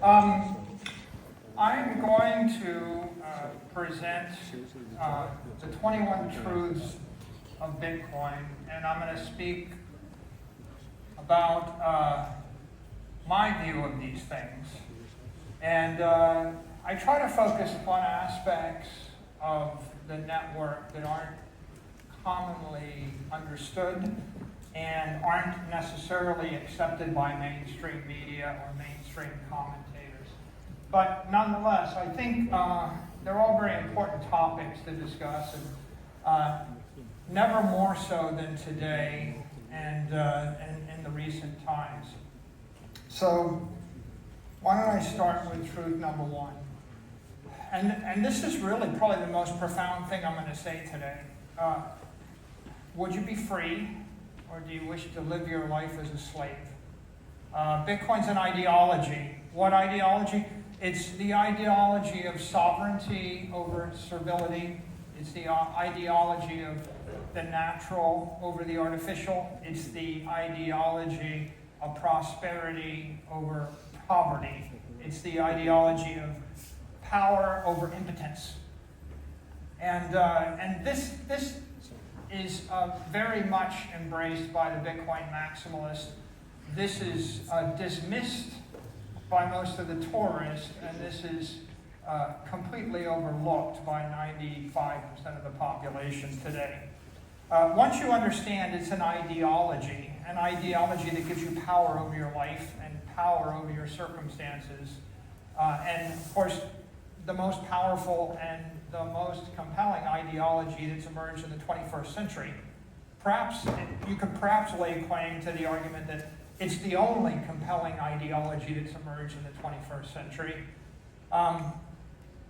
I'm going to present the 21 truths of Bitcoin, and I'm going to speak about my view of these things. And I try to focus upon aspects of the network that aren't commonly understood and aren't necessarily accepted by mainstream media or mainstream commentators. But nonetheless, I think they're all very important topics to discuss, and never more so than today and in the recent times. So why don't I start with truth number one? And this is really probably the most profound thing I'm going to say today. Would you be free, or do you wish to live your life as a slave? Bitcoin's an ideology. What ideology? It's the ideology of sovereignty over servility. It's the ideology of the natural over the artificial. It's the ideology of prosperity over poverty. It's the ideology of power over impotence. And this is very much embraced by the Bitcoin maximalists. This is dismissed by most of the tourists, and this is completely overlooked by 95% of the population today. Once you understand it's an ideology that gives you power over your life and power over your circumstances, and of course, the most powerful and the most compelling ideology that's emerged in the 21st century. You could perhaps lay claim to the argument that it's the only compelling ideology that's emerged in the 21st century.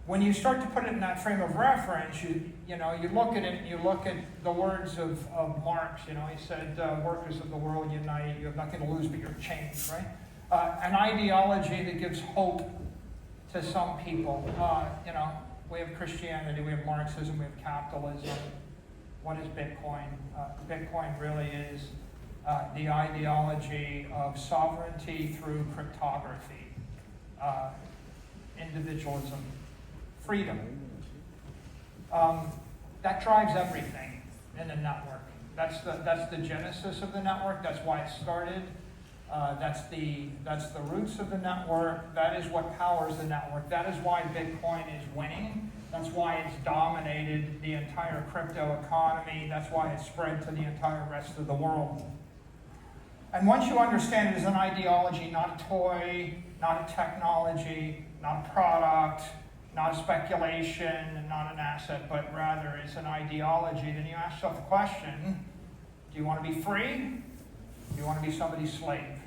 When you start to put it in that frame of reference, you look at it and you look at the words of Marx. He said, workers of the world unite, you have nothing to lose but your chains, right? An ideology that gives hope to some people. We have Christianity, we have Marxism, we have capitalism. What is Bitcoin? Bitcoin really is the ideology of sovereignty through cryptography, individualism, freedom. That drives everything in the network. That's the genesis of the network. That's why it started. That's the roots of the network. That is what powers the network. That is why Bitcoin is winning. That's why it's dominated the entire crypto economy. That's why it's spread to the entire rest of the world. And once you understand it as an ideology, not a toy, not a technology, not a product, not a speculation, not an asset, but rather it's an ideology, then you ask yourself the question, do you want to be free? Do you want to be somebody's slave?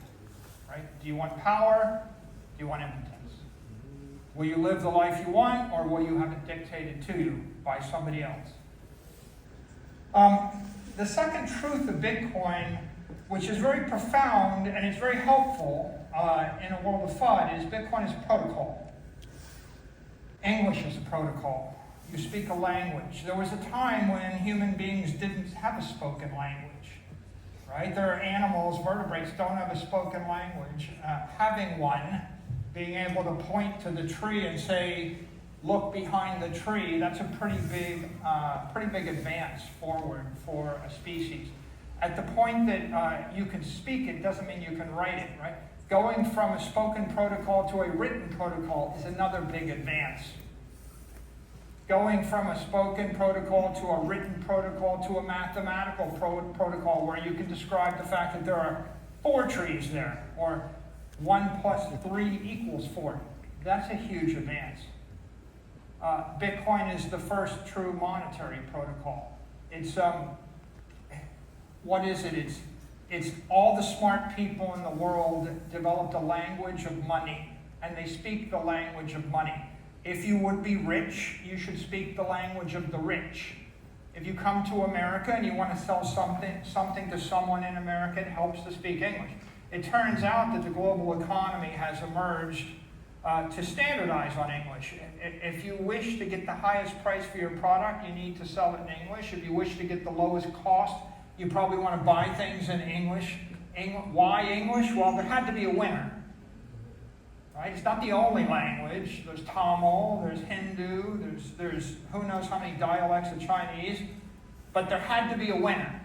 Right? Do you want power? Do you want impotence? Will you live the life you want, or will you have it dictated to you by somebody else? The second truth of Bitcoin, which is very profound and it's very helpful in a world of FUD, is Bitcoin is a protocol. English is a protocol. You speak a language. There was a time when human beings didn't have a spoken language. Right? There are animals, vertebrates, don't have a spoken language. Having one, being able to point to the tree and say, look behind the tree, that's a pretty big advance forward for a species. At the point that you can speak it doesn't mean you can write it, right? Going from a spoken protocol to a written protocol is another big advance. Going from a spoken protocol to a written protocol to a mathematical protocol where you can describe the fact that there are 4 trees there, or 1 + 3 = 4. That's a huge advance. Bitcoin is the first true monetary protocol. It's what is it? It's all the smart people in the world developed a language of money, and they speak the language of money. If you would be rich, you should speak the language of the rich. If you come to America and you want to sell something to someone in America, it helps to speak English. It turns out that the global economy has emerged to standardize on English. If you wish to get the highest price for your product, you need to sell it in English. If you wish to get the lowest cost, you probably want to buy things in English. Why English? Well, there had to be a winner. right? It's not the only language. There's Tamil, there's Hindu, there's who knows how many dialects of Chinese, but there had to be a winner.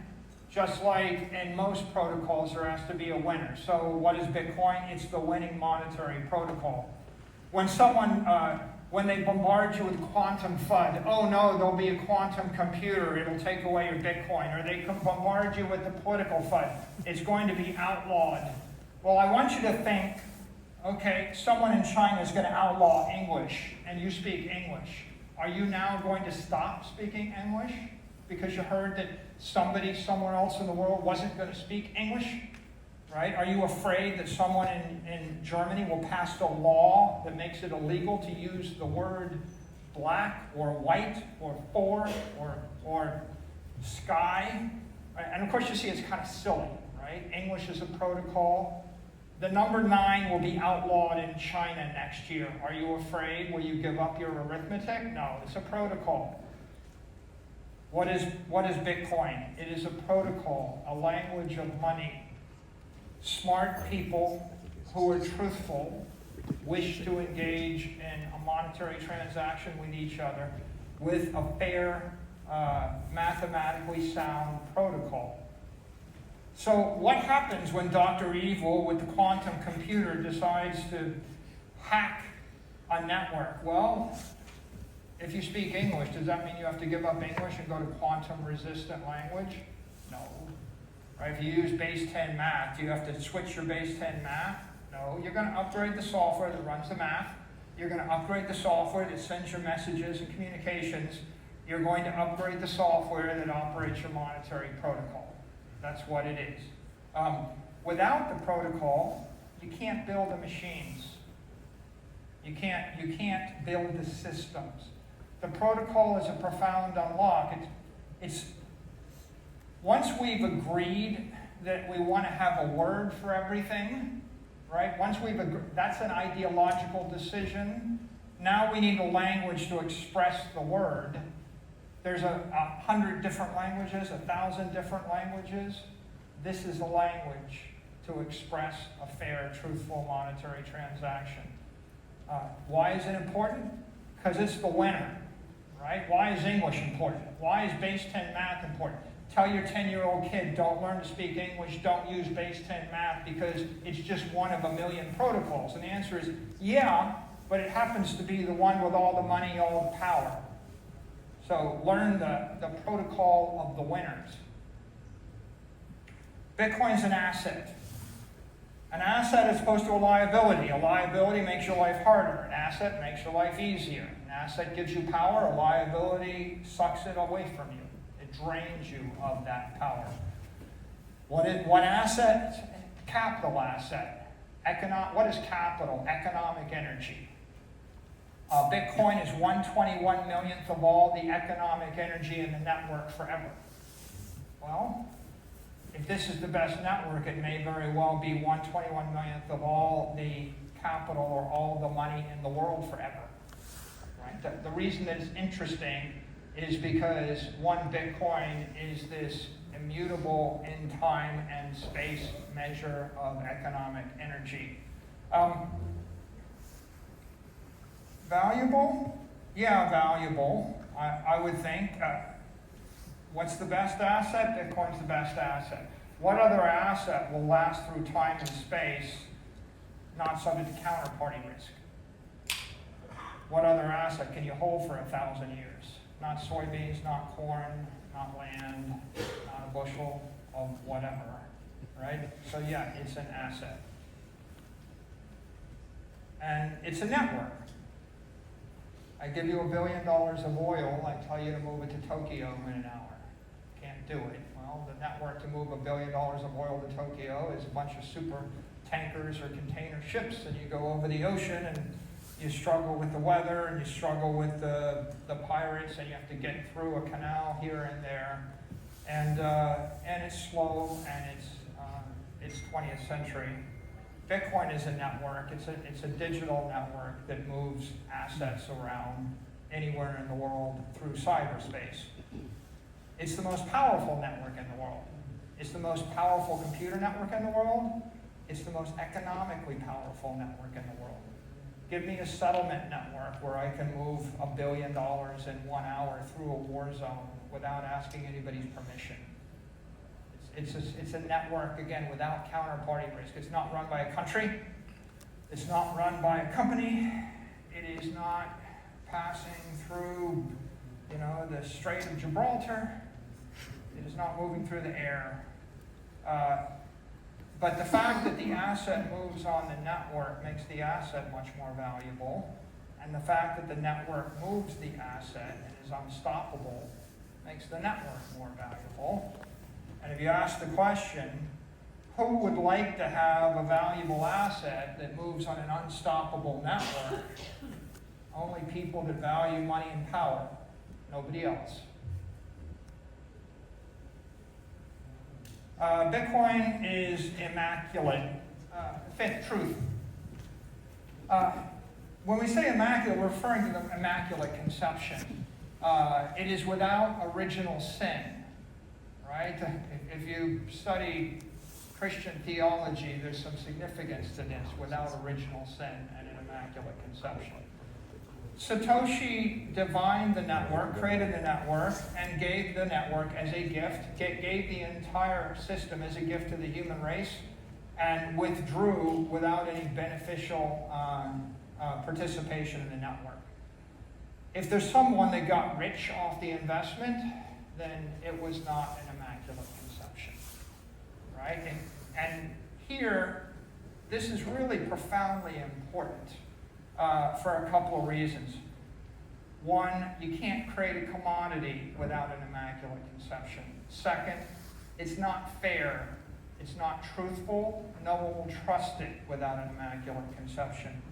Just like in most protocols, there has to be a winner. So what is Bitcoin? It's the winning monetary protocol. When when they bombard you with quantum FUD, oh no, there'll be a quantum computer, it'll take away your Bitcoin. Or they bombard you with the political FUD, it's going to be outlawed. Well, I want you to think, okay, someone in China is going to outlaw English, and you speak English. Are you now going to stop speaking English because you heard that somebody somewhere else in the world wasn't going to speak English? Right? Are you afraid that someone in Germany will pass a law that makes it illegal to use the word black or white or four or sky? Right? And of course you see it's kind of silly, right? English is a protocol. The number 9 will be outlawed in China next year. Are you afraid? Will you give up your arithmetic? No, it's a protocol. What is Bitcoin? It is a protocol, a language of money. Smart people who are truthful wish to engage in a monetary transaction with each other with a fair, mathematically sound protocol. So what happens when Dr. Evil with the quantum computer decides to hack a network? Well, if you speak English, does that mean you have to give up English and go to quantum-resistant language? No. Right? If you use base 10 math, do you have to switch your base 10 math? No. You're going to upgrade the software that runs the math. You're going to upgrade the software that sends your messages and communications. You're going to upgrade the software that operates your monetary protocol. That's what it is. Without the protocol, you can't build the machines. You can't build the systems. The protocol is a profound unlock. It's once we've agreed that we want to have a word for everything, right? Once we've agreed, that's an ideological decision. Now we need a language to express the word. There's 100 different languages, 1,000 different languages. This is the language to express a fair, truthful monetary transaction. Why is it important? Because it's the winner, right? Why is English important? Why is base 10 math important? Tell your 10-year-old kid, don't learn to speak English, don't use base 10 math because it's just one of a million protocols. And the answer is, yeah, but it happens to be the one with all the money, all the power. So learn the protocol of the winners. Bitcoin's an asset. An asset is opposed to a liability. A liability makes your life harder. An asset makes your life easier. An asset gives you power. A liability sucks it away from you. It drains you of that power. What asset? Capital asset. What is capital? Economic energy. Bitcoin is 1/21 millionth of all the economic energy in the network forever. Well, if this is the best network, it may very well be 1/21 millionth of all the capital or all the money in the world forever. Right? The reason that it's interesting is because one Bitcoin is this immutable in time and space measure of economic energy. Valuable? Yeah, valuable. I would think. What's the best asset? Bitcoin's the best asset. What other asset will last through time and space, not subject to counterparty risk? What other asset can you hold for 1,000 years? Not soybeans, not corn, not land, not a bushel of whatever, right? So yeah, it's an asset. And it's a network. I give you $1 billion of oil, I tell you to move it to Tokyo in an hour. Can't do it. Well, the network to move $1 billion of oil to Tokyo is a bunch of super tankers or container ships, and you go over the ocean and you struggle with the weather and you struggle with the pirates, and you have to get through a canal here and there. And it's slow, and it's 20th century. Bitcoin is a network. It's a digital network that moves assets around anywhere in the world through cyberspace. It's the most powerful network in the world. It's the most powerful computer network in the world. It's the most economically powerful network in the world. Give me a settlement network where I can move $1 billion in 1 hour through a war zone without asking anybody's permission. It's a network, again, without counterparty risk. It's not run by a country. It's not run by a company. It is not passing through, the Strait of Gibraltar. It is not moving through the air. But the fact that the asset moves on the network makes the asset much more valuable. And the fact that the network moves the asset and is unstoppable makes the network more valuable. And if you ask the question, who would like to have a valuable asset that moves on an unstoppable network? Only people that value money and power. Nobody else. Bitcoin is immaculate. Fifth truth. When we say immaculate, we're referring to the immaculate conception. It is without original sin, right? If you study Christian theology, there's some significance to this, without original sin and an immaculate conception. Satoshi divined the network, created the network, and gave the network as a gift, gave the entire system as a gift to the human race, and withdrew without any beneficial participation in the network. If there's someone that got rich off the investment, then it was not an immaculate conception, right? And here, this is really profoundly important. For a couple of reasons. One, you can't create a commodity without an immaculate conception. Second, it's not fair. It's not truthful. No one will trust it without an immaculate conception.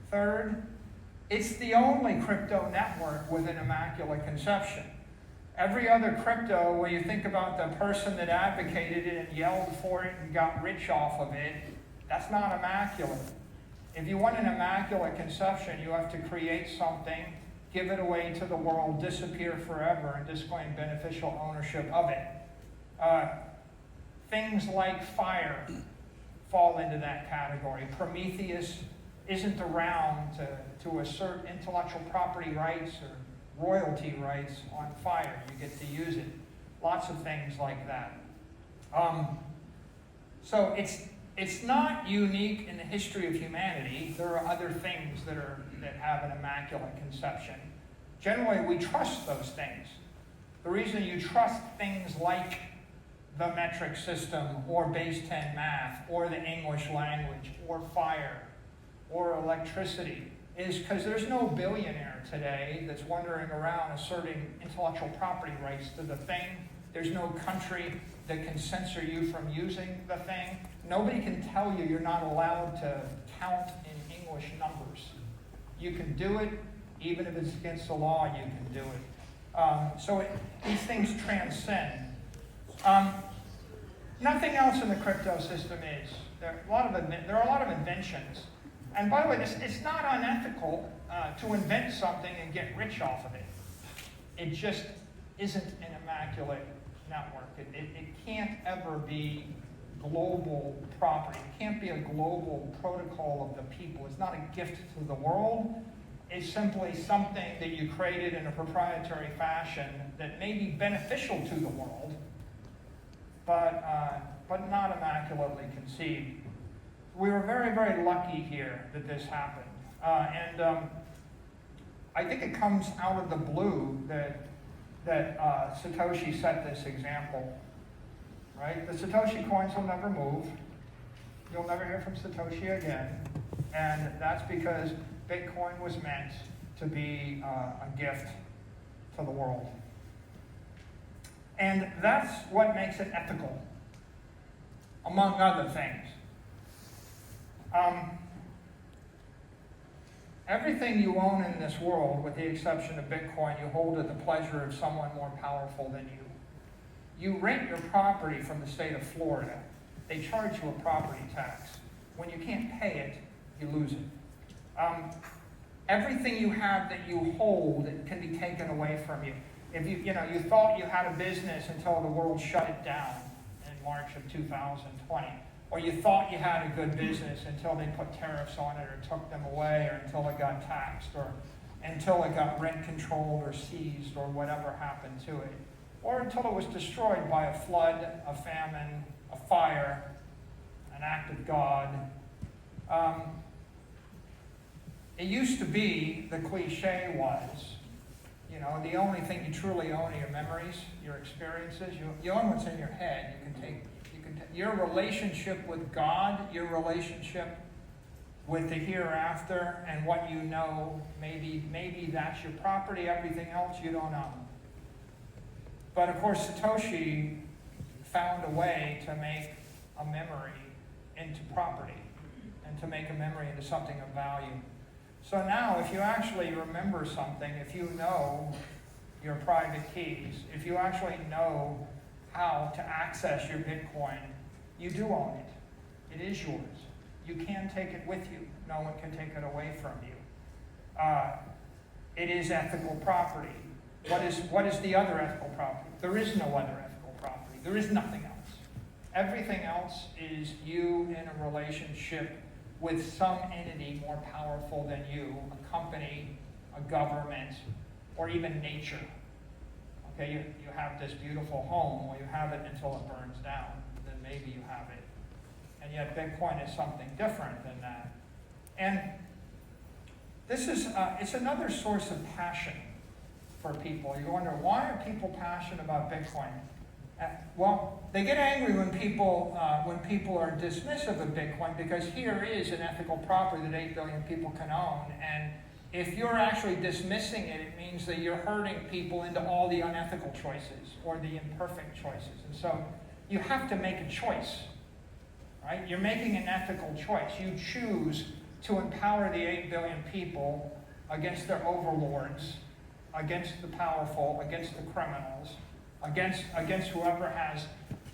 Third, it's the only crypto network with an immaculate conception. Every other crypto, when you think about the person that advocated it and yelled for it and got rich off of it, that's not immaculate. If you want an immaculate conception, you have to create something, give it away to the world, disappear forever, and disclaim beneficial ownership of it. Things like fire fall into that category. Prometheus isn't around to assert intellectual property rights or royalty rights on fire. You get to use it. Lots of things like that. So it's not unique in the history of humanity. There are other things that have an immaculate conception. Generally, we trust those things. The reason you trust things like the metric system, or base 10 math, or the English language, or fire, or electricity, is because there's no billionaire today that's wandering around asserting intellectual property rights to the thing. There's no country that can censor you from using the thing. Nobody can tell you you're not allowed to count in English numbers. You can do it, even if it's against the law, you can do it. These things transcend. Nothing else in the crypto system is. There are a lot of inventions. And by the way, it's not unethical to invent something and get rich off of it. It just isn't an immaculate network. It can't ever be global property. It can't be a global protocol of the people. It's not a gift to the world. It's simply something that you created in a proprietary fashion that may be beneficial to the world, but not immaculately conceived. We were very, very lucky here that this happened. I think it comes out of the blue that Satoshi set this example, right? The Satoshi coins will never move. You'll never hear from Satoshi again. And that's because Bitcoin was meant to be a gift to the world. And that's what makes it ethical, among other things. Everything you own in this world, with the exception of Bitcoin, you hold at the pleasure of someone more powerful than you. You rent your property from the state of Florida. They charge you a property tax. When you can't pay it, you lose it. Everything you have that you hold can be taken away from you. If you thought you had a business until the world shut it down in March of 2020. or you thought you had a good business until they put tariffs on it or took them away, or until it got taxed, or until it got rent controlled or seized, or whatever happened to it, or until it was destroyed by a flood, a famine, a fire, an act of God. It used to be, the cliche was, you know, the only thing you truly own are your memories, your experiences. You own what's in your head. You can take your relationship with God, your relationship with the hereafter, and what you know. Maybe that's your property. Everything else you don't own. But of course, Satoshi found a way to make a memory into property, and to make a memory into something of value. So now, if you actually remember something, if you know your private keys, if you actually know how to access your Bitcoin, you do own it. It is yours. You can take it with you. No one can take it away from you. It is ethical property. What is the other ethical property? There is no other ethical property. There is nothing else. Everything else is you in a relationship with some entity more powerful than you, a company, a government, or even nature. Okay, you have this beautiful home, well, you have it until it burns down, then maybe you have it. And yet Bitcoin is something different than that. And this is, it's another source of passion for people. You wonder, why are people passionate about Bitcoin? Well, they get angry when people are dismissive of Bitcoin, because here is an ethical property that 8 billion people can own, and if you're actually dismissing it, it means that you're hurting people into all the unethical choices or the imperfect choices. And so you have to make a choice, right? You're making an ethical choice. You choose to empower the 8 billion people against their overlords, against the powerful, against the criminals, against whoever has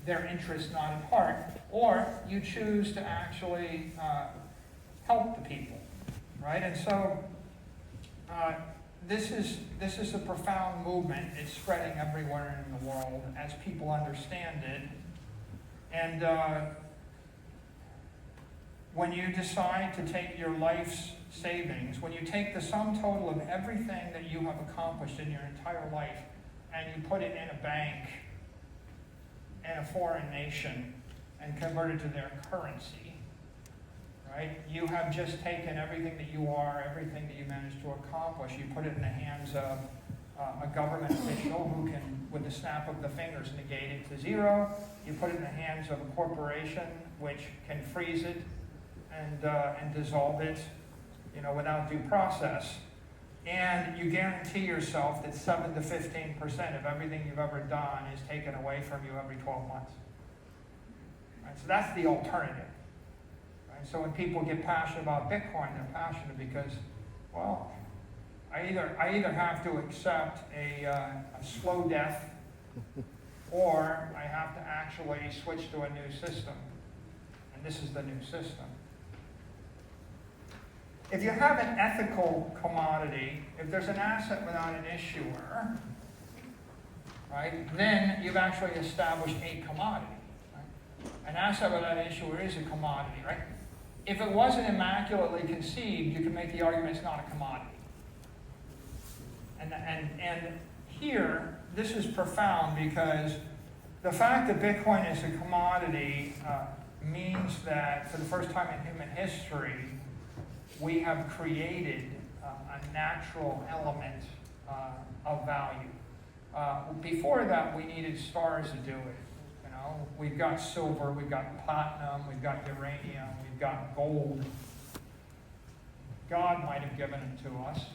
their interests not at heart, or you choose to actually help the people, right? And so this is a profound movement. It's spreading everywhere in the world as people understand it. And when you decide to take your life's savings, when you take the sum total of everything that you have accomplished in your entire life, and you put it in a bank in a foreign nation and convert it to their currency, right? You have just taken everything that you are, everything that you managed to accomplish, you put it in the hands of a government official who can, with the snap of the fingers, negate it to zero. You put it in the hands of a corporation which can freeze it and dissolve it, you know, without due process. And you guarantee yourself that 7 to 15% of everything you've ever done is taken away from you every 12 months. Right? So that's the alternative. Right? So when people get passionate about Bitcoin, they're passionate because, well, I either have to accept a slow death, or I have to actually switch to a new system. And this is the new system. If you have an ethical commodity, if there's an asset without an issuer, right, then you've actually established a commodity. Right? An asset without an issuer is a commodity, right? If it wasn't immaculately conceived, you could make the argument it's not a commodity. And here, this is profound, because the fact that Bitcoin is a commodity means that for the first time in human history, we have created a natural element of value. Before that, we needed stars to do it. You know, we've got silver, we've got platinum, we've got uranium, we've got gold. God might have given them to us.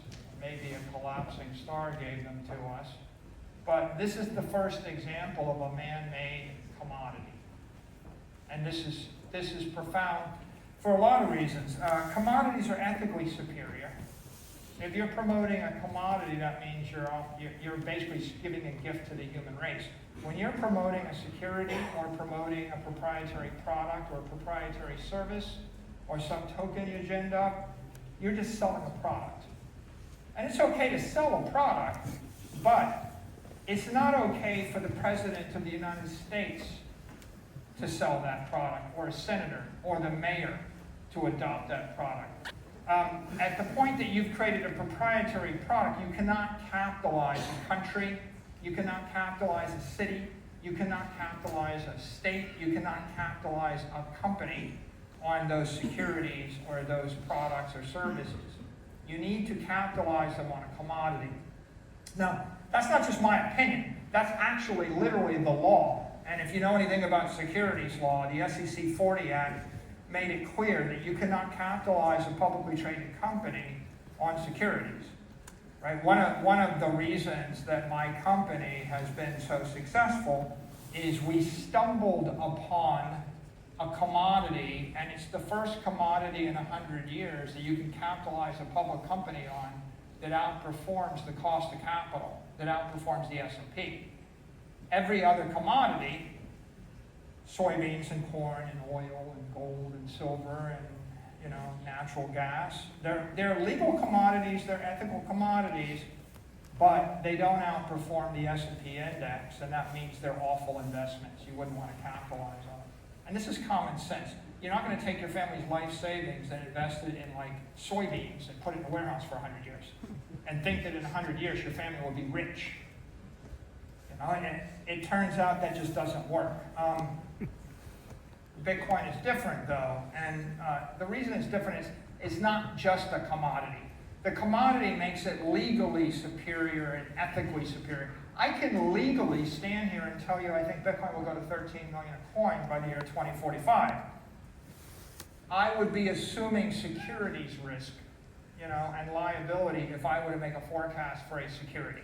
Maybe a collapsing star gave them to us. But this is the first example of a man-made commodity. And this is profound for a lot of reasons. Commodities are ethically superior. If you're promoting a commodity, that means you're basically giving a gift to the human race. When you're promoting a security, or promoting a proprietary product or a proprietary service, or some token you gin up, you're just selling a product. And it's okay to sell a product, but it's not okay for the President of the United States to sell that product, or a senator, or the mayor to adopt that product. At the point that you've created a proprietary product, you cannot capitalize a country, you cannot capitalize a city, you cannot capitalize a state, you cannot capitalize a company on those securities or those products or services. You need to capitalize them on a commodity. Now, that's not just my opinion, that's actually literally the law. And if you know anything about securities law, the SEC 40 Act made it clear that you cannot capitalize a publicly traded company on securities. Right? One of the reasons that my company has been so successful is we stumbled upon a commodity, and it's the first commodity in 100 years that you can capitalize a public company on that outperforms the cost of capital, that outperforms the S&P. Every other commodity, soybeans and corn and oil and gold and silver and natural gas, they're legal commodities, they're ethical commodities, but they don't outperform the S&P index, and that means they're awful investments. You wouldn't want to capitalize on them. And this is common sense. You're not going to take your family's life savings and invest it in like soybeans and put it in a warehouse for 100 years and think that in 100 years your family will be rich. And it turns out that just doesn't work. Bitcoin is different though, and the reason it's different is it's not just a commodity. The commodity makes it legally superior and ethically superior. I can legally stand here and tell you I think Bitcoin will go to 13 million a coin by the year 2045. I would be assuming securities risk, and liability if I were to make a forecast for a security.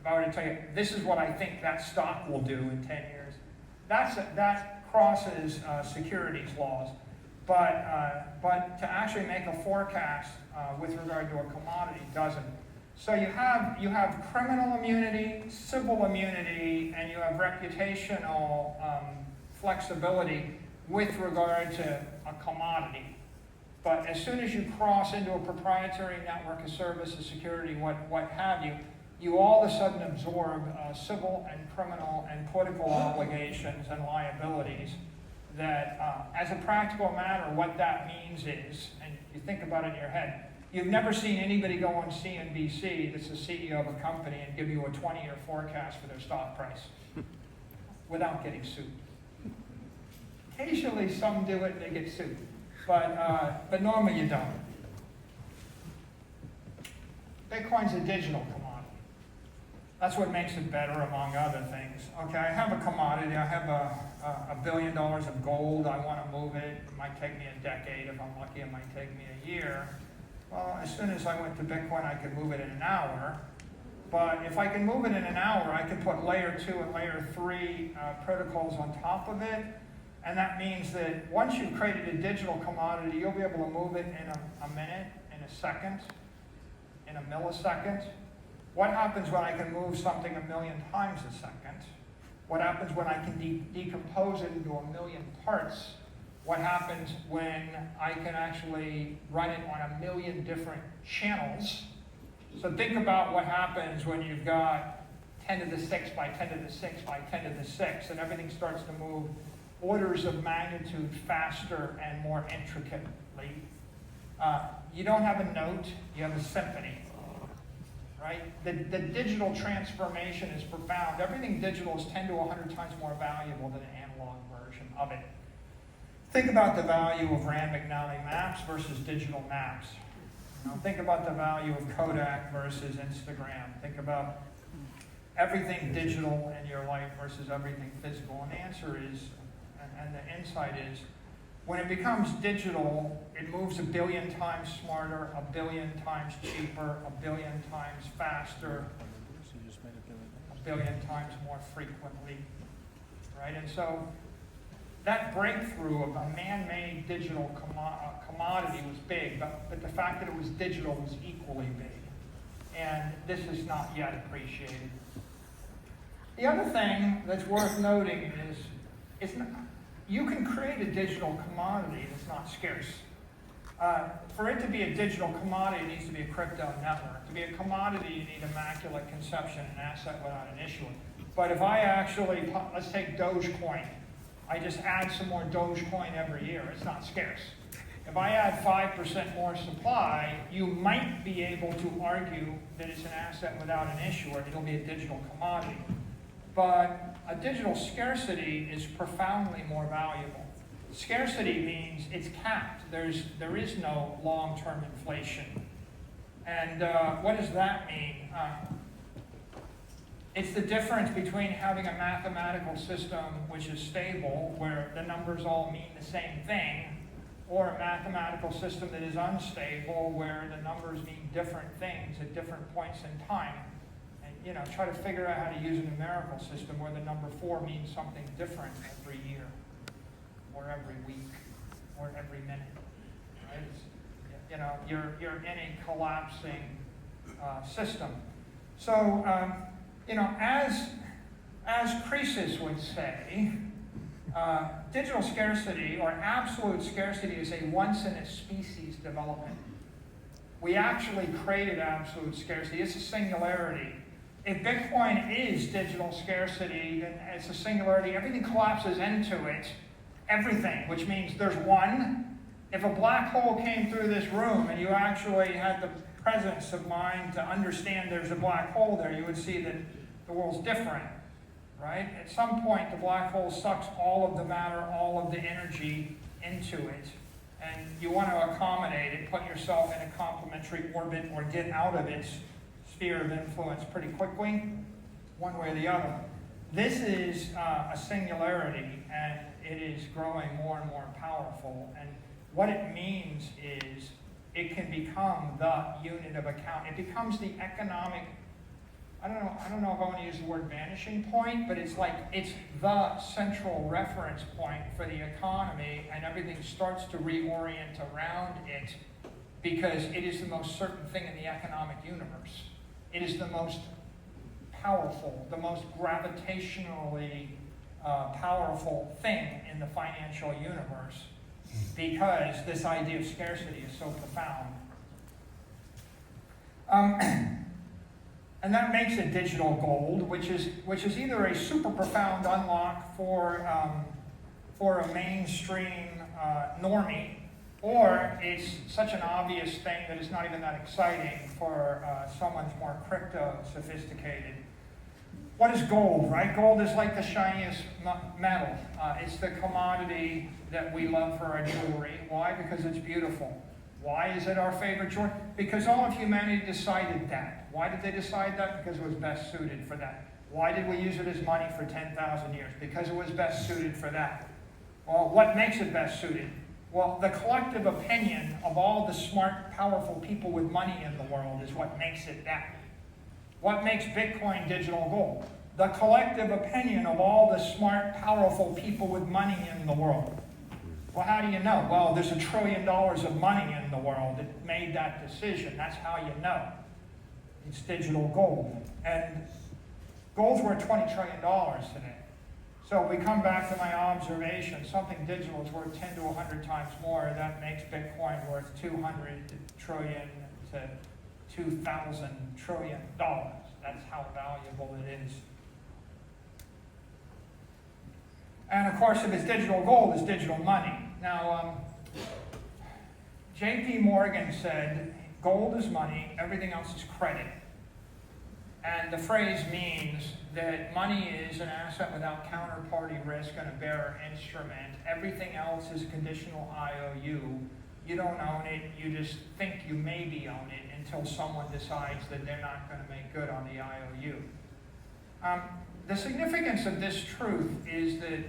If I were to tell you, this is what I think that stock will do in 10 years, that crosses securities laws. But to actually make a forecast with regard to a commodity doesn't. So you have criminal immunity, civil immunity, and you have reputational flexibility with regard to a commodity. But as soon as you cross into a proprietary network of services, security, what have you, you all of a sudden absorb civil and criminal and political obligations and liabilities that, as a practical matter, what that means is, and you think about it in your head, you've never seen anybody go on CNBC that's the CEO of a company and give you a 20-year forecast for their stock price without getting sued. Occasionally some do it and they get sued, but normally you don't. Bitcoin's a digital commodity. That's what makes it better, among other things. Okay, I have a commodity. I have $1 billion of gold. I want to move it. It might take me a decade. If I'm lucky, it might take me a year. Well, as soon as I went to Bitcoin, I could move it in an hour. But if I can move it in an hour, I can put layer 2 and layer 3 protocols on top of it. And that means that once you've created a digital commodity, you'll be able to move it in a minute, in a second, in a millisecond. What happens when I can move something 1,000,000 times a second? What happens when I can decompose it into 1,000,000 parts? What happens when I can actually run it on 1,000,000 different channels? So think about what happens when you've got 10 to the 6 by 10 to the 6 by 10 to the 6, and everything starts to move orders of magnitude faster and more intricately. You don't have a note, you have a symphony. Right? The digital transformation is profound. Everything digital is 10 to 100 times more valuable than an analog version of it. Think about the value of Rand McNally maps versus digital maps. Think about the value of Kodak versus Instagram. Think about everything digital in your life versus everything physical. And the answer is, and the insight is, when it becomes digital, it moves 1 billion times smarter, 1 billion times cheaper, 1 billion times faster, 1 billion times more frequently, right? And so that breakthrough of a man-made digital commodity was big, but the fact that it was digital was equally big. And this is not yet appreciated. The other thing that's worth noting is you can create a digital commodity that's not scarce. For it to be a digital commodity, it needs to be a crypto network. To be a commodity, you need immaculate conception and asset without an issuer. But if I actually, let's take Dogecoin. I just add some more Dogecoin every year. It's not scarce. If I add 5% more supply, you might be able to argue that it's an asset without an issuer. It'll be a digital commodity. But a digital scarcity is profoundly more valuable. Scarcity means it's capped. There is no long-term inflation. And what does that mean? It's the difference between having a mathematical system which is stable, where the numbers all mean the same thing, or a mathematical system that is unstable, where the numbers mean different things at different points in time. And try to figure out how to use a numerical system where the number 4 means something different every year, or every week, or every minute. Right? You're in a collapsing system. So, as Croesus would say, digital scarcity or absolute scarcity is a once-in-a-species development. We actually created absolute scarcity. It's a singularity. If Bitcoin is digital scarcity, then it's a singularity. Everything collapses into it. Everything, which means there's one. If a black hole came through this room and you actually had the presence of mind to understand there's a black hole there, you would see that the world's different, right? At some point, the black hole sucks all of the matter, all of the energy into it. And you want to accommodate it, put yourself in a complementary orbit or get out of its sphere of influence pretty quickly, one way or the other. This is a singularity, and it is growing more and more powerful. And what it means is it can become the unit of account. It becomes the economic, I don't know if I want to use the word vanishing point, but it's the central reference point for the economy, and everything starts to reorient around it because it is the most certain thing in the economic universe. It is the most powerful, the most gravitationally powerful thing in the financial universe, because this idea of scarcity is so profound. And that makes it digital gold, which is either a super profound unlock for a mainstream normie, or it's such an obvious thing that it's not even that exciting for someone's more crypto sophisticated. What is gold, right? Gold is like the shiniest metal. It's the commodity that we love for our jewelry. Why? Because it's beautiful. Why is it our favorite jewelry? Because all of humanity decided that. Why did they decide that? Because it was best suited for that. Why did we use it as money for 10,000 years? Because it was best suited for that. Well, what makes it best suited? Well, the collective opinion of all the smart, powerful people with money in the world is what makes it that. What makes Bitcoin digital gold? The collective opinion of all the smart, powerful people with money in the world. Well, how do you know? Well, there's $1 trillion of money in the world that made that decision. That's how you know. It's digital gold. And gold's worth $20 trillion today. So if we come back to my observation, something digital is worth 10 to 100 times more. That makes Bitcoin worth 200 trillion to 2,000 trillion dollars. That's how valuable it is. And of course, if it's digital gold, it's digital money. Now, J.P. Morgan said, gold is money, everything else is credit. And the phrase means that money is an asset without counterparty risk and a bearer instrument. Everything else is a conditional IOU. You don't own it, you just think you maybe own it until someone decides that they're not going to make good on the IOU. The significance of this truth is that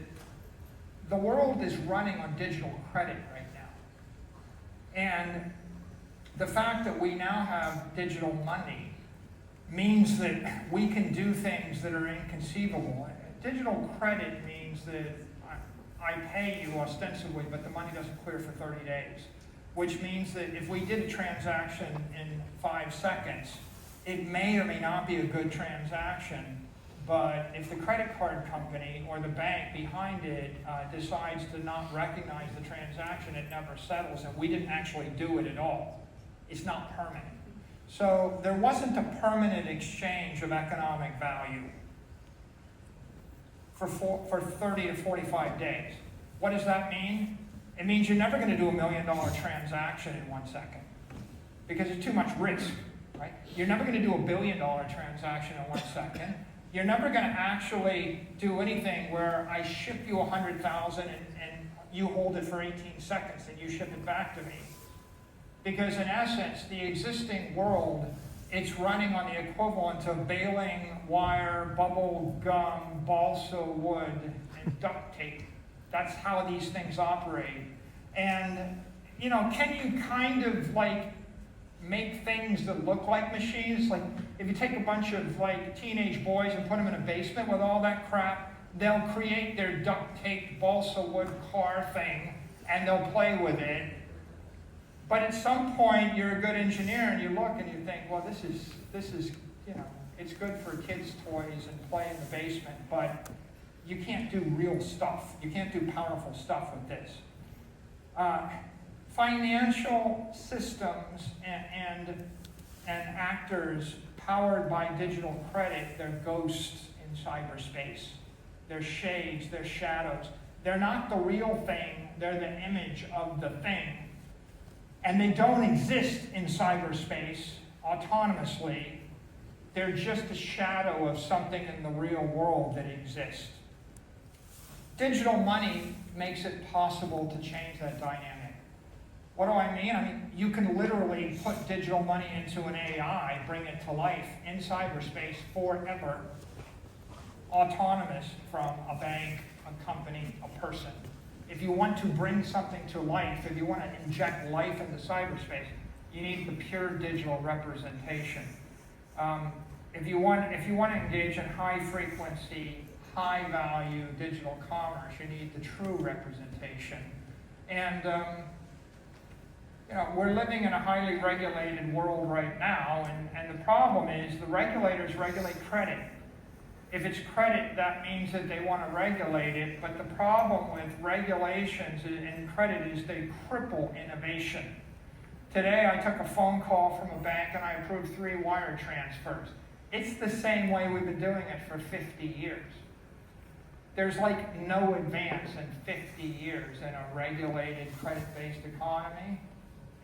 the world is running on digital credit right now. And the fact that we now have digital money means that we can do things that are inconceivable. Digital credit means that I pay you ostensibly, but the money doesn't clear for 30 days. Which means that if we did a transaction in 5 seconds, it may or may not be a good transaction, but if the credit card company or the bank behind it decides to not recognize the transaction, it never settles, and we didn't actually do it at all. It's not permanent. So there wasn't a permanent exchange of economic value. for 30 to 45 days. What does that mean? It means you're never going to do $1 million transaction in 1 second because it's too much risk, right? You're never going to do $1 billion transaction in 1 second. You're never going to actually do anything where I ship you 100,000 and you hold it for 18 seconds and you ship it back to me. Because in essence, the existing world, it's running on the equivalent of baling wire, bubble gum, balsa wood, and duct tape. That's how these things operate. And, you know, can you kind of like make things that look like machines? Like if you take a bunch of like teenage boys and put them in a basement with all that crap, they'll create their duct taped balsa wood car thing and they'll play with it. But at some point you're a good engineer and you look and you think, well, this is, you know, it's good for kids' toys and play in the basement, but you can't do real stuff. You can't do powerful stuff with this. Financial systems and actors powered by digital credit, they're ghosts in cyberspace. They're shades, they're shadows. They're not the real thing, they're the image of the thing. And they don't exist in cyberspace autonomously. They're just a shadow of something in the real world that exists. Digital money makes it possible to change that dynamic. What do I mean? I mean, you can literally put digital money into an AI, bring it to life in cyberspace forever, autonomous from a bank, a company, a person. If you want to bring something to life, if you want to inject life into cyberspace, you need the pure digital representation. If you want to engage in high frequency, high value digital commerce, you need the true representation. And you know, we're living in a highly regulated world right now, and the problem is the regulators regulate credit. If it's credit, that means that they want to regulate it, but the problem with regulations and credit is they cripple innovation. Today I took a phone call from a bank and I approved 3 wire transfers. It's the same way we've been doing it for 50 years. There's like no advance in 50 years in a regulated credit-based economy.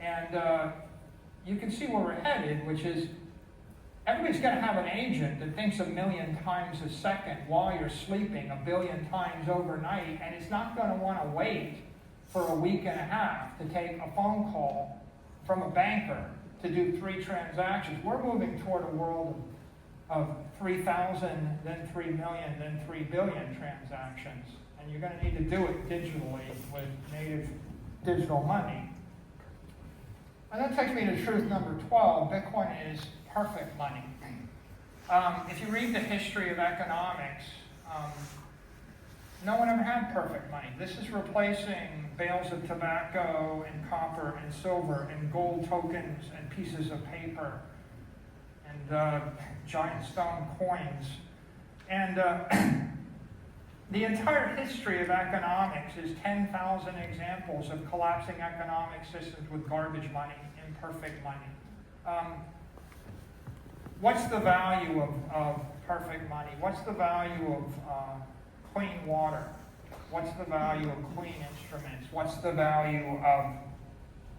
And you can see where we're headed, which is everybody's going to have an agent that thinks 1 million times a second while you're sleeping, 1 billion times overnight, and it's not going to want to wait for a week and a half to take a phone call from a banker to do 3 transactions. We're moving toward a world of 3,000, then 3 million, then 3 billion transactions. And you're going to need to do it digitally with native digital money. And that takes me to truth number 12. Bitcoin is perfect money. If you read the history of economics, no one ever had perfect money. This is replacing bales of tobacco and copper and silver and gold tokens and pieces of paper and giant stone coins. And the entire history of economics is 10,000 examples of collapsing economic systems with garbage money, imperfect money. What's the value of perfect money? What's the value of clean water? What's the value of clean instruments? What's the value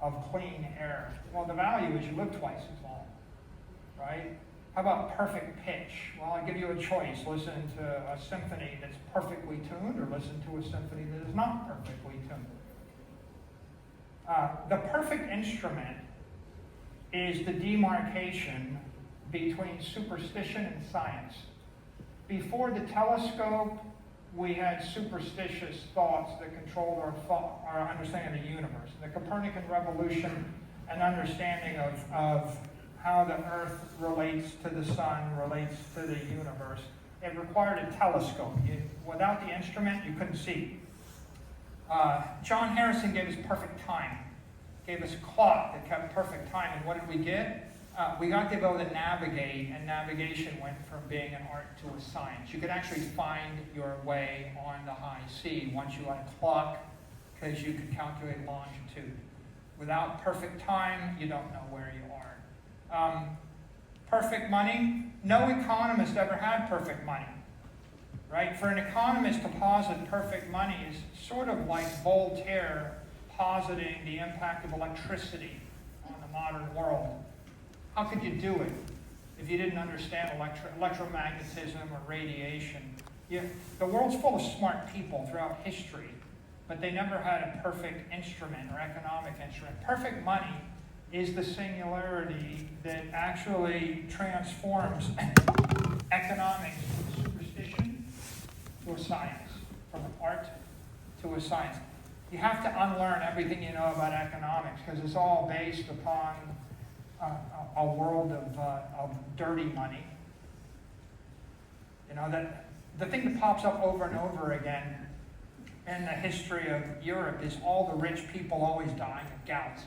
of clean air? Well, the value is you live twice as long, right? How about perfect pitch? Well, I give you a choice. Listen to a symphony that's perfectly tuned or listen to a symphony that is not perfectly tuned. The perfect instrument is the demarcation between superstition and science. Before the telescope, we had superstitious thoughts that controlled our understanding of the universe. The Copernican revolution, an understanding of how the Earth relates to the sun, relates to the universe. It required a telescope. Without the instrument, you couldn't see. John Harrison gave us perfect time. Gave us a clock that kept perfect time. And what did we get? We got to be able to navigate, and navigation went from being an art to a science. You could actually find your way on the high sea once you had a clock, because you could calculate longitude. Without perfect time, you don't know where you are. Perfect money, no economist ever had perfect money, right? For an economist to posit perfect money is sort of like Voltaire positing the impact of electricity on the modern world. How could you do it if you didn't understand electromagnetism or radiation? The world's full of smart people throughout history, but they never had a perfect instrument or economic instrument. Perfect money is the singularity that actually transforms economics from superstition to a science, from an art to a science. You have to unlearn everything you know about economics because it's all based upon a world of dirty money. You know, that the thing that pops up over and over again in the history of Europe is all the rich people always dying of gout.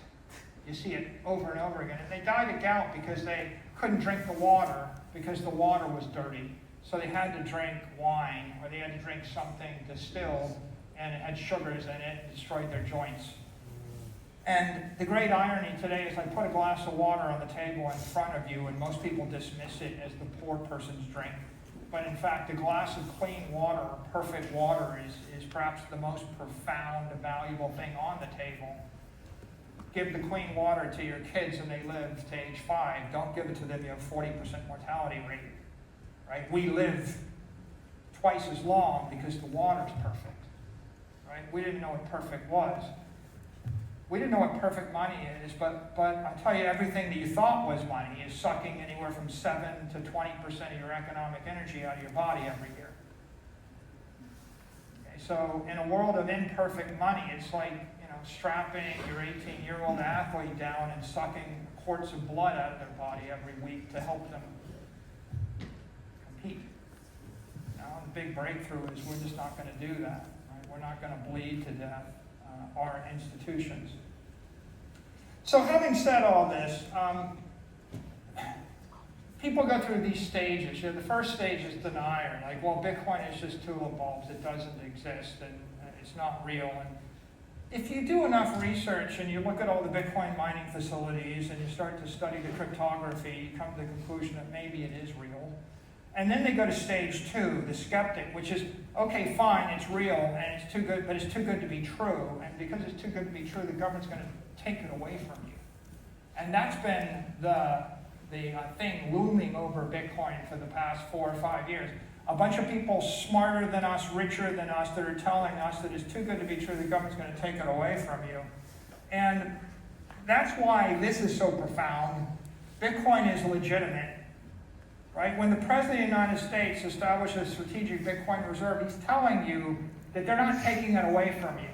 You see it over and over again. And they died of gout because they couldn't drink the water because the water was dirty. So they had to drink wine or they had to drink something distilled and it had sugars in it and destroyed their joints. And the great irony today is I put a glass of water on the table in front of you and most people dismiss it as the poor person's drink. But in fact, a glass of clean water, perfect water, is perhaps the most profound, valuable thing on the table. Give the clean water to your kids and they live to age 5. Don't give it to them, you have 40% mortality rate. Right? We live twice as long because the water's perfect. Right? We didn't know what perfect was. We didn't know what perfect money is, but I'll tell you, everything that you thought was money is sucking anywhere from 7 to 20% of your economic energy out of your body every year. Okay, so in a world of imperfect money, it's like, you know, strapping your 18-year-old athlete down and sucking quarts of blood out of their body every week to help them compete. Now, the big breakthrough is we're just not going to do that. Right? We're not going to bleed to death our institutions. So having said all this, people go through these stages. You know, the first stage is denial, like, well, Bitcoin is just tulip bulbs, it doesn't exist, and it's not real. And if you do enough research and you look at all the Bitcoin mining facilities and you start to study the cryptography, you come to the conclusion that maybe it is real. And then they go to stage 2, the skeptic, which is, okay, fine, it's real, and it's too good, but it's too good to be true. And because it's too good to be true, the government's going to take it away from you. And that's been the thing looming over Bitcoin for the past 4 or 5 years. A bunch of people smarter than us, richer than us, that are telling us that it's too good to be true, the government's going to take it away from you. And that's why this is so profound. Bitcoin is legitimate. Right? When the President of the United States establishes a strategic Bitcoin reserve, he's telling you that they're not taking it away from you.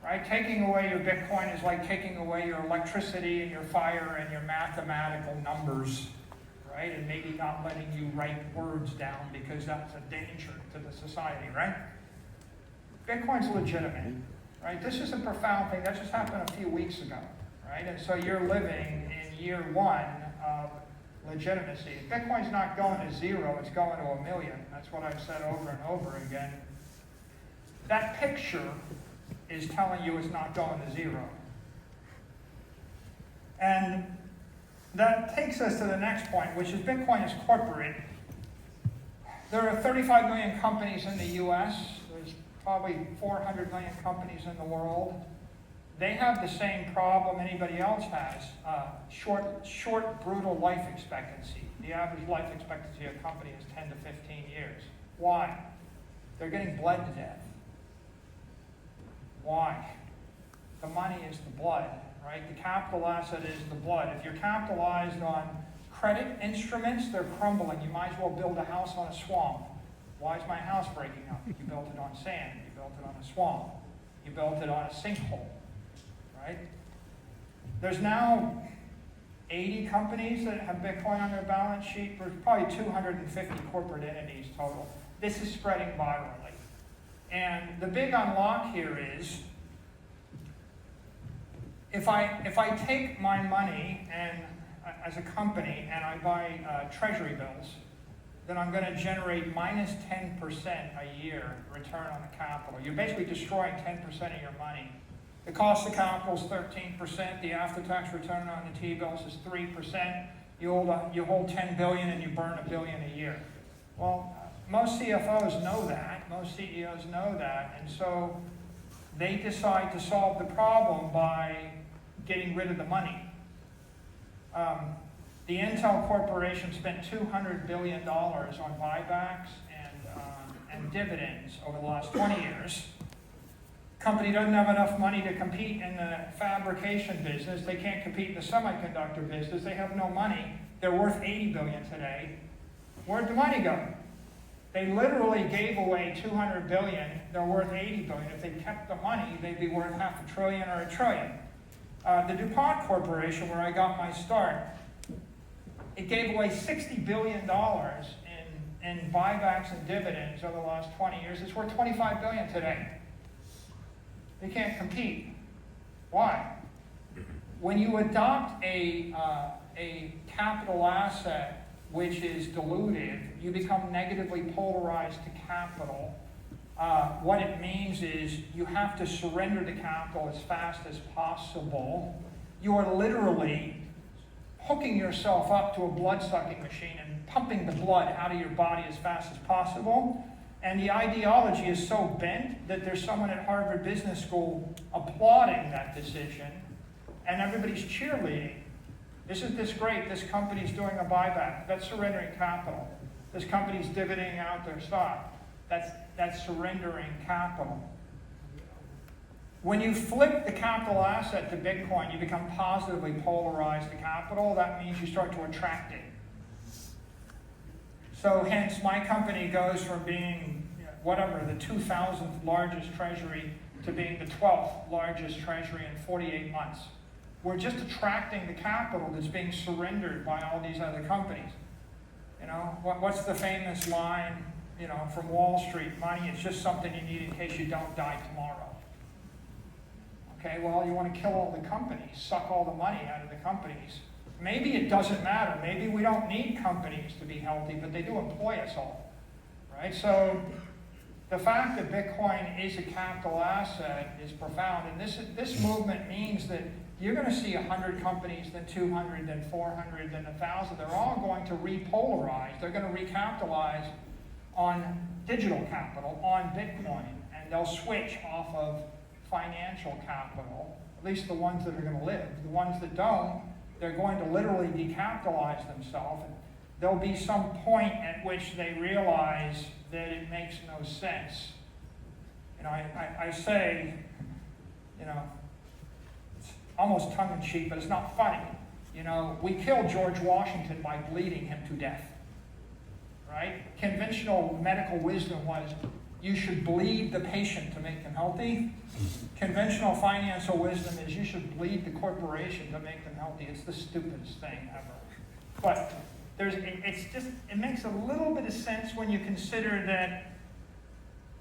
Right? Taking away your Bitcoin is like taking away your electricity and your fire and your mathematical numbers. Right? And maybe not letting you write words down because that's a danger to the society, right? Bitcoin's legitimate. Right? This is a profound thing. That just happened a few weeks ago. Right? And so you're living in year 1 of legitimacy. Bitcoin's not going to 0, it's going to 1 million. That's what I've said over and over again. That picture is telling you it's not going to 0. And that takes us to the next point, which is Bitcoin is corporate. There are 35 million companies in the US. There's probably 400 million companies in the world. They have the same problem anybody else has, short, brutal life expectancy. The average life expectancy of a company is 10 to 15 years. Why? They're getting bled to death. Why? The money is the blood, right? The capital asset is the blood. If you're capitalized on credit instruments, they're crumbling. You might as well build a house on a swamp. Why is my house breaking up? You built it on sand. You built it on a swamp. You built it on a sinkhole. Right? There's now 80 companies that have Bitcoin on their balance sheet. There's probably 250 corporate entities total. This is spreading virally. And the big unlock here is, if I take my money and as a company and I buy treasury bills, then I'm going to generate minus 10% a year return on the capital. You're basically destroying 10% of your money. The cost of capital is 13%. The after-tax return on the T-bills is 3%. You hold $10 billion and you burn $1 billion a year. Well, most CFOs know that, most CEOs know that, and so they decide to solve the problem by getting rid of the money. The Intel Corporation spent $200 billion on buybacks and dividends over the last 20 years. Company doesn't have enough money to compete in the fabrication business. They can't compete in the semiconductor business. They have no money. They're worth $80 billion today. Where'd the money go? They literally gave away $200 billion. They're worth $80 billion. If they kept the money, they'd be worth $500 billion or $1 trillion. The DuPont Corporation, where I got my start, it gave away $60 billion in buybacks and dividends over the last 20 years. It's worth $25 billion today. They can't compete. Why? When you adopt a capital asset which is dilutive, you become negatively polarized to capital. What it means is you have to surrender the capital as fast as possible. You are literally hooking yourself up to a blood-sucking machine and pumping the blood out of your body as fast as possible. And the ideology is so bent that there's someone at Harvard Business School applauding that decision, and everybody's cheerleading. Isn't this great? This company's doing a buyback. That's surrendering capital. This company's dividending out their stock. That's surrendering capital. When you flip the capital asset to Bitcoin, you become positively polarized to capital. That means you start to attract it. So hence, my company goes from being, whatever, the 2,000th largest treasury to being the 12th largest treasury in 48 months. We're just attracting the capital that's being surrendered by all these other companies. What's the famous line, from Wall Street? Money is just something you need in case you don't die tomorrow. Okay, well, you want to kill all the companies, suck all the money out of the companies. Maybe it doesn't matter. Maybe we don't need companies to be healthy, but they do employ us all, right? So the fact that Bitcoin is a capital asset is profound, and this movement means that you're going to see 100 companies, then 200, then 400, then 1,000. They're all going to repolarize. They're going to recapitalize on digital capital, on Bitcoin, and they'll switch off of financial capital, at least the ones that are going to live. The ones that don't, they're going to literally decapitalize themselves. There'll be some point at which they realize that it makes no sense. I say, it's almost tongue-in-cheek, but it's not funny. We killed George Washington by bleeding him to death, right? Conventional medical wisdom was you should bleed the patient to make them healthy. Conventional financial wisdom is you should bleed the corporation to make them healthy. It's the stupidest thing ever. But it makes a little bit of sense when you consider that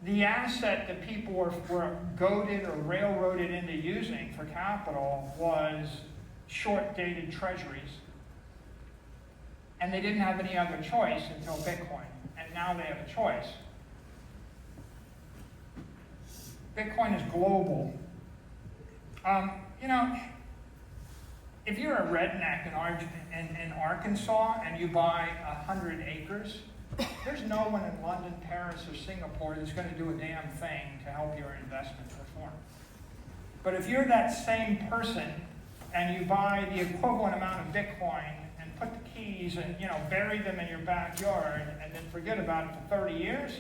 the asset that people were goaded or railroaded into using for capital was short-dated treasuries. And they didn't have any other choice until Bitcoin. And now they have a choice. Bitcoin is global. If you're a redneck in Arkansas and you buy 100 acres, there's no one in London, Paris, or Singapore that's going to do a damn thing to help your investment perform. But if you're that same person and you buy the equivalent amount of Bitcoin and put the keys and bury them in your backyard and then forget about it for 30 years,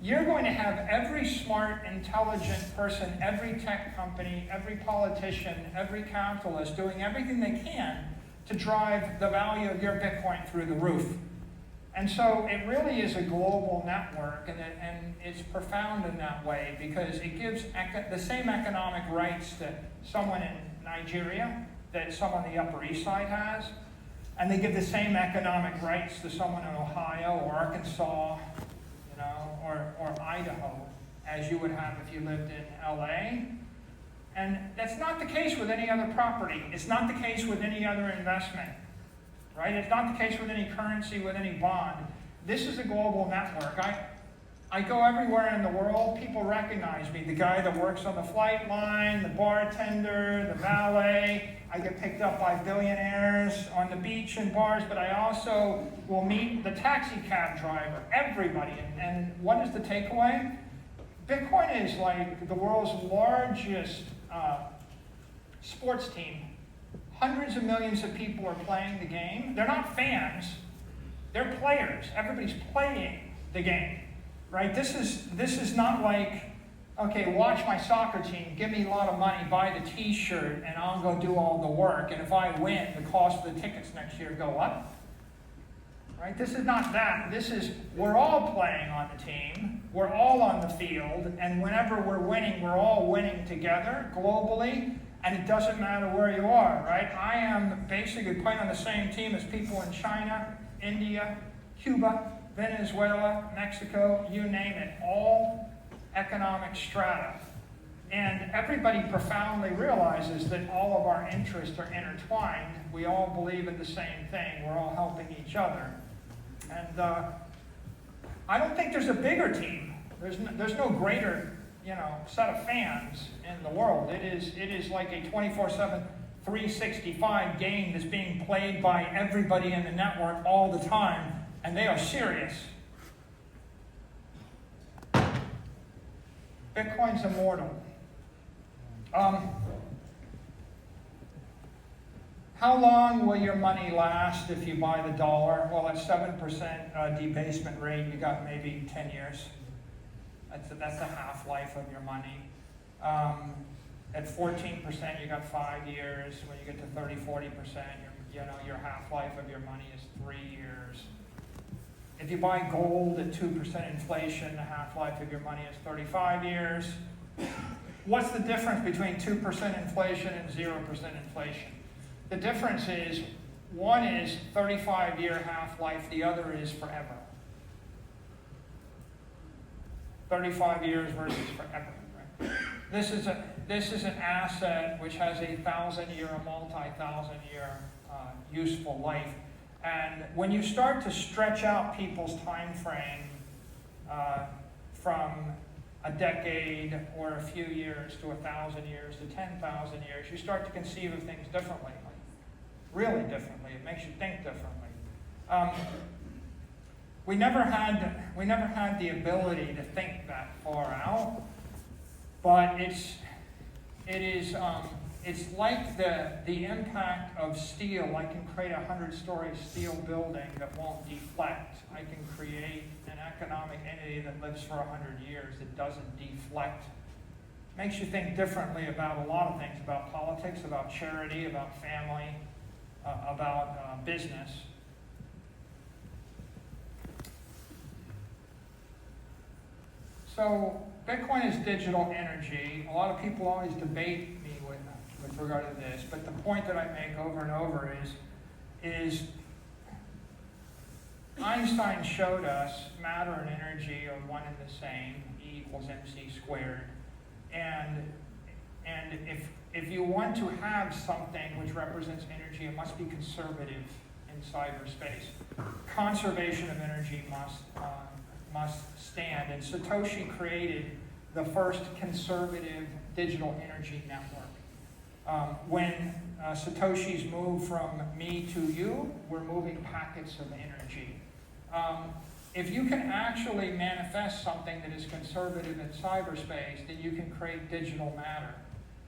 you're going to have every smart, intelligent person, every tech company, every politician, every capitalist doing everything they can to drive the value of your Bitcoin through the roof. And so it really is a global network, and it's profound in that way because it gives the same economic rights that someone in Nigeria, that someone on the Upper East Side has, and they give the same economic rights to someone in Ohio or Arkansas, or Idaho, as you would have if you lived in LA. And that's not the case with any other property. It's not the case with any other investment, right? It's not the case with any currency, with any bond. This is a global network. I go everywhere in the world, people recognize me. The guy that works on the flight line, the bartender, the valet. I get picked up by billionaires on the beach and bars, but I also will meet the taxi cab driver, everybody. And what is the takeaway? Bitcoin is like the world's largest sports team. Hundreds of millions of people are playing the game. They're not fans, they're players. Everybody's playing the game. Right? This is not like, okay, watch my soccer team, give me a lot of money, buy the t-shirt, and I'll go do all the work. And if I win, the cost of the tickets next year go up. Right? This is not that. This is, we're all playing on the team. We're all on the field. And whenever we're winning, we're all winning together globally. And it doesn't matter where you are, right? I am basically playing on the same team as people in China, India, Cuba, Venezuela, Mexico, you name it, all economic strata. And everybody profoundly realizes that all of our interests are intertwined. We all believe in the same thing. We're all helping each other. And I don't think there's a bigger team. There's no greater, set of fans in the world. It is like a 24/7, 365 game that's being played by everybody in the network all the time. And they are serious. Bitcoin's immortal. How long will your money last if you buy the dollar? Well, at 7% debasement rate, you got maybe 10 years. That's the half-life of your money. At 14%, you got 5 years. When you get to 30, 40%, your half-life of your money is 3 years. If you buy gold at 2% inflation, the half-life of your money is 35 years. What's the difference between 2% inflation and 0% inflation? The difference is, one is 35-year half-life, the other is forever. 35 years versus forever. Right? This is an asset which has a 1,000-year, a multi-1,000-year useful life. And when you start to stretch out people's time frame from a decade or a few years to 1,000 years to 10,000 years, you start to conceive of things differently, really differently. It makes you think differently. We never had the ability to think that far out, but it's like the impact of steel. I can create a 100-story steel building that won't deflect. I can create an economic entity that lives for 100 years that doesn't deflect. Makes you think differently about a lot of things, about politics, about charity, about family, about business. So Bitcoin is digital energy. A lot of people always debate me with regard to this, but the point that I make over and over is Einstein showed us matter and energy are one and the same, E equals mc squared. And if you want to have something which represents energy, it must be conservative in cyberspace. Conservation of energy must stand. And Satoshi created the first conservative digital energy network. When Satoshis move from me to you, we're moving packets of energy. If you can actually manifest something that is conservative in cyberspace, then you can create digital matter.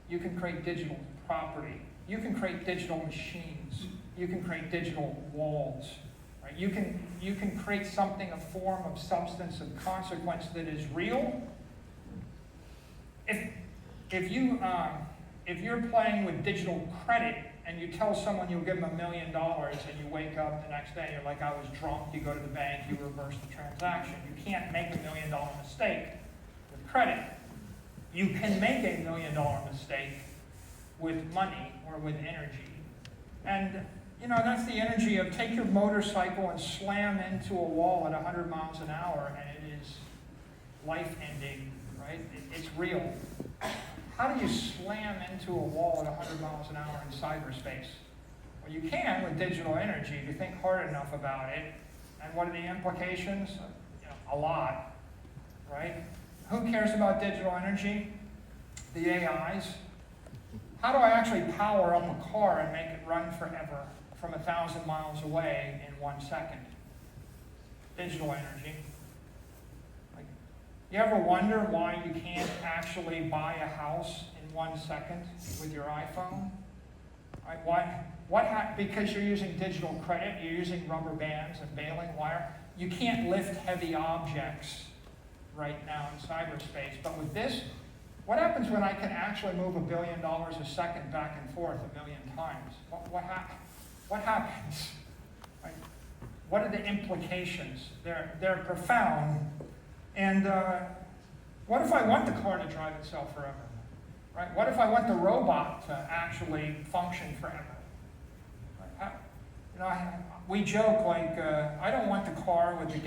You can create digital property. You can create digital machines. You can create digital walls. Right? You can create something, a form of substance of consequence that is real. If you're playing with digital credit and you tell someone you'll give them $1 million and you wake up the next day, you're like, I was drunk, you go to the bank, you reverse the transaction. You can't make $1 million mistake with credit. You can make $1 million mistake with money or with energy. And that's the energy of take your motorcycle and slam into a wall at 100 miles an hour and it is life-ending, right? It's real. How do you slam into a wall at 100 miles an hour in cyberspace? Well, you can with digital energy if you think hard enough about it. And what are the implications? A lot. right? Who cares about digital energy? The AIs. How do I actually power up a car and make it run forever from 1,000 miles away in 1 second? Digital energy. Like, you ever wonder why you can't actually buy a house in 1 second with your iPhone? Right? Why? Because you're using digital credit, you're using rubber bands and baling wire. You can't lift heavy objects right now in cyberspace. But with this, what happens when I can actually move $1 billion a second back and forth 1,000,000 times? What happens? Right? What are the implications? They're profound. And what if I want the car to drive itself forever? Right? What if I want the robot to actually function forever? Right? We joke like, I don't want the car with the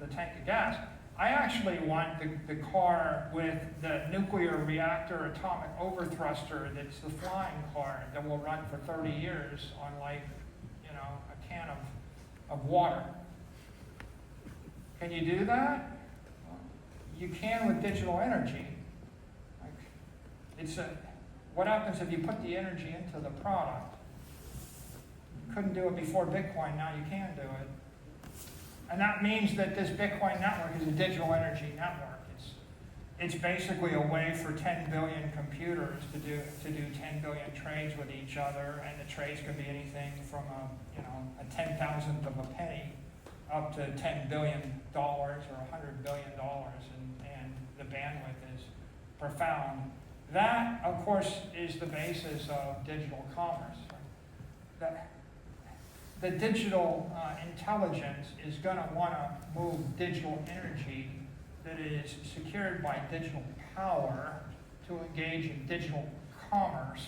tank of gas. I actually want the car with the nuclear reactor atomic overthruster that's the flying car that will run for 30 years on a can of water. Can you do that? Well, you can with digital energy. What happens if you put the energy into the product? You couldn't do it before Bitcoin, now you can do it. And that means that this Bitcoin network is a digital energy network. It's basically a way for 10 billion computers to do 10 billion trades with each other, and the trades could be anything from a 10,000th of a penny up to $10 billion or $100 billion, and the bandwidth is profound. That, of course, is the basis of digital commerce. The digital intelligence is going to want to move digital energy that is secured by digital power to engage in digital commerce,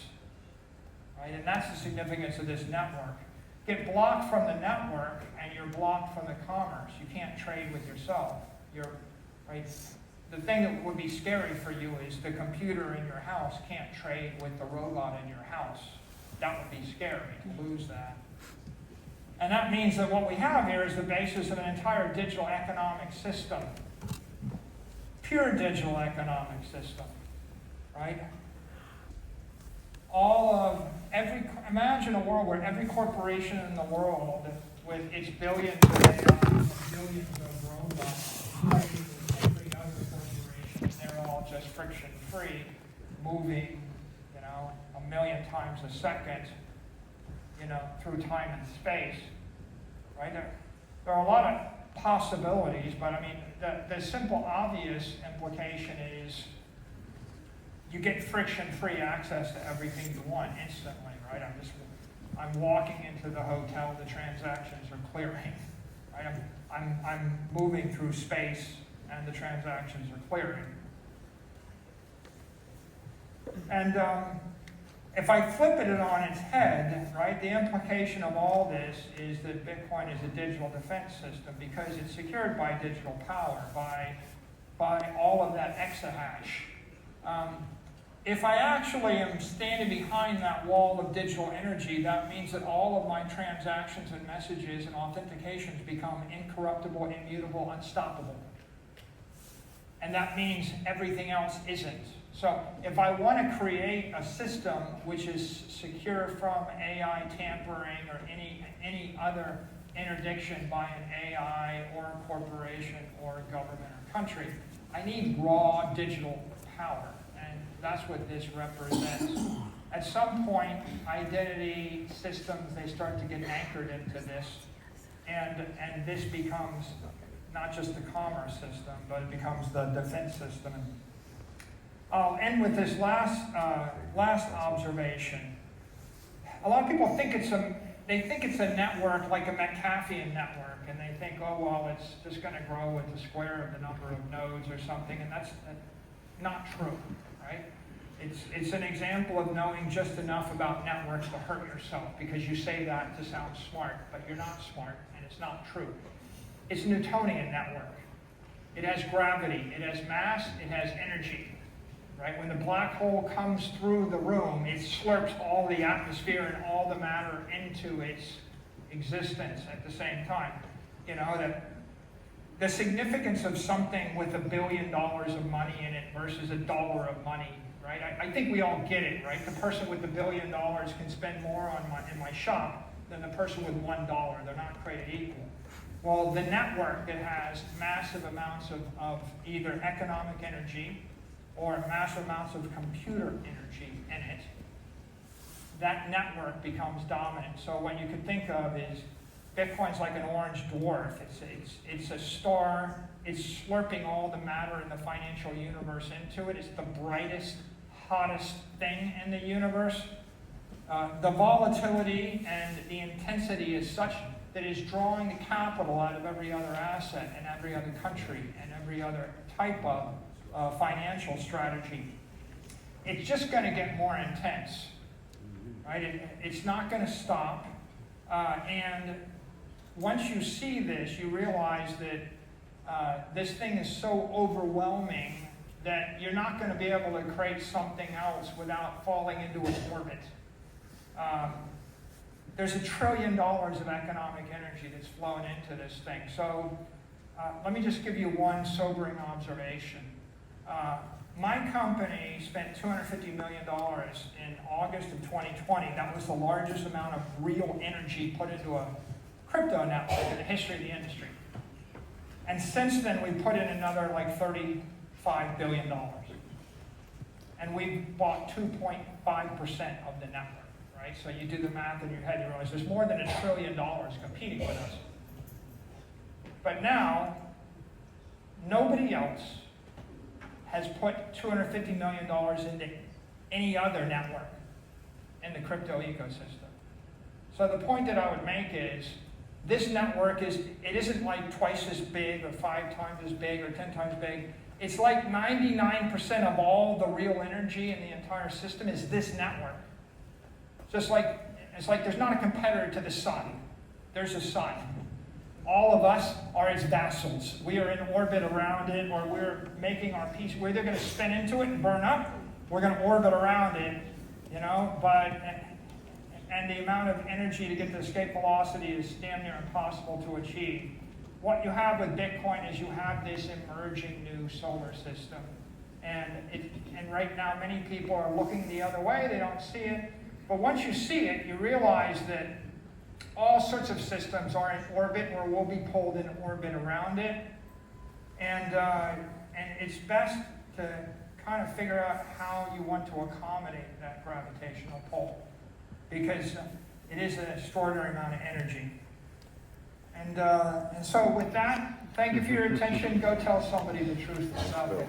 right? And that's the significance of this network. Get blocked from the network, and you're blocked from the commerce. You can't trade with yourself. Right? The thing that would be scary for you is the computer in your house can't trade with the robot in your house. That would be scary to lose that. And that means that what we have here is the basis of an entire digital economic system. Pure digital economic system, right? Imagine a world where every corporation in the world with its billions of AI and billions of robots, every other corporation, they're all just friction-free, moving, 1,000,000 times a second, through time and space, right? There are a lot of possibilities, but I mean, the simple, obvious implication is you get friction-free access to everything you want instantly, right? I'm walking into the hotel, the transactions are clearing, right? I'm moving through space, and the transactions are clearing. And if I flip it on its head, right, the implication of all this is that Bitcoin is a digital defense system because it's secured by digital power, by all of that exahash. If I actually am standing behind that wall of digital energy, that means that all of my transactions and messages and authentications become incorruptible, immutable, unstoppable. And that means everything else isn't. So if I want to create a system which is secure from AI tampering or any other interdiction by an AI or a corporation or a government or country, I need raw digital power. And that's what this represents. At some point, identity systems, they start to get anchored into this. And this becomes not just the commerce system, but it becomes the defense system. I'll end with this last observation. A lot of people think it's a network like a McAfee network, and they think, oh well, it's just going to grow with the square of the number of nodes or something, and that's not true, right? It's an example of knowing just enough about networks to hurt yourself because you say that to sound smart, but you're not smart, and it's not true. It's a Newtonian network. It has gravity, it has mass, it has energy. Right? When the black hole comes through the room, it slurps all the atmosphere and all the matter into its existence at the same time. the significance of something with $1 billion of money in it versus $1 of money, right? I think we all get it, right? The person with $1 billion can spend more in my shop than the person with $1. They're not created equal. Well, the network that has massive amounts of either economic energy or massive amounts of computer energy in it, that network becomes dominant. So what you could think of is Bitcoin's like an orange dwarf. It's a star. It's slurping all the matter in the financial universe into it. It's the brightest, hottest thing in the universe. The volatility and the intensity is such that is drawing the capital out of every other asset and every other country and every other type of financial strategy. It's just going to get more intense, right? It's not going to stop. And once you see this, you realize that this thing is so overwhelming that you're not going to be able to create something else without falling into its orbit. There's $1 trillion of economic energy that's flowing into this thing. So let me just give you one sobering observation. My company spent $250 million in August of 2020. That was the largest amount of real energy put into a crypto network in the history of the industry. And since then, we put in another like $35 billion. And we bought 2.5% of the network. Right? So you do the math in your head, you realize there's more than $1 trillion competing with us. But now, nobody else has put $250 million into any other network in the crypto ecosystem. So the point that I would make is, this network isn't like twice as big or 5 times as big or 10 times big. It's like 99% of all the real energy in the entire system is this network. Just like, it's like there's not a competitor to the sun. There's a sun. All of us are its vassals. We are in orbit around it, or we're making our peace. We're either going to spin into it and burn up, we're going to orbit around it, you know, and the amount of energy to get to escape velocity is damn near impossible to achieve. What you have with Bitcoin is you have this emerging new solar system. And right now, many people are looking the other way. They don't see it. But once you see it, you realize that all sorts of systems are in orbit or will be pulled in orbit around it. And it's best to kind of figure out how you want to accommodate that gravitational pull, because it is an extraordinary amount of energy. And so with that, thank you for your attention. Go tell somebody the truth about it.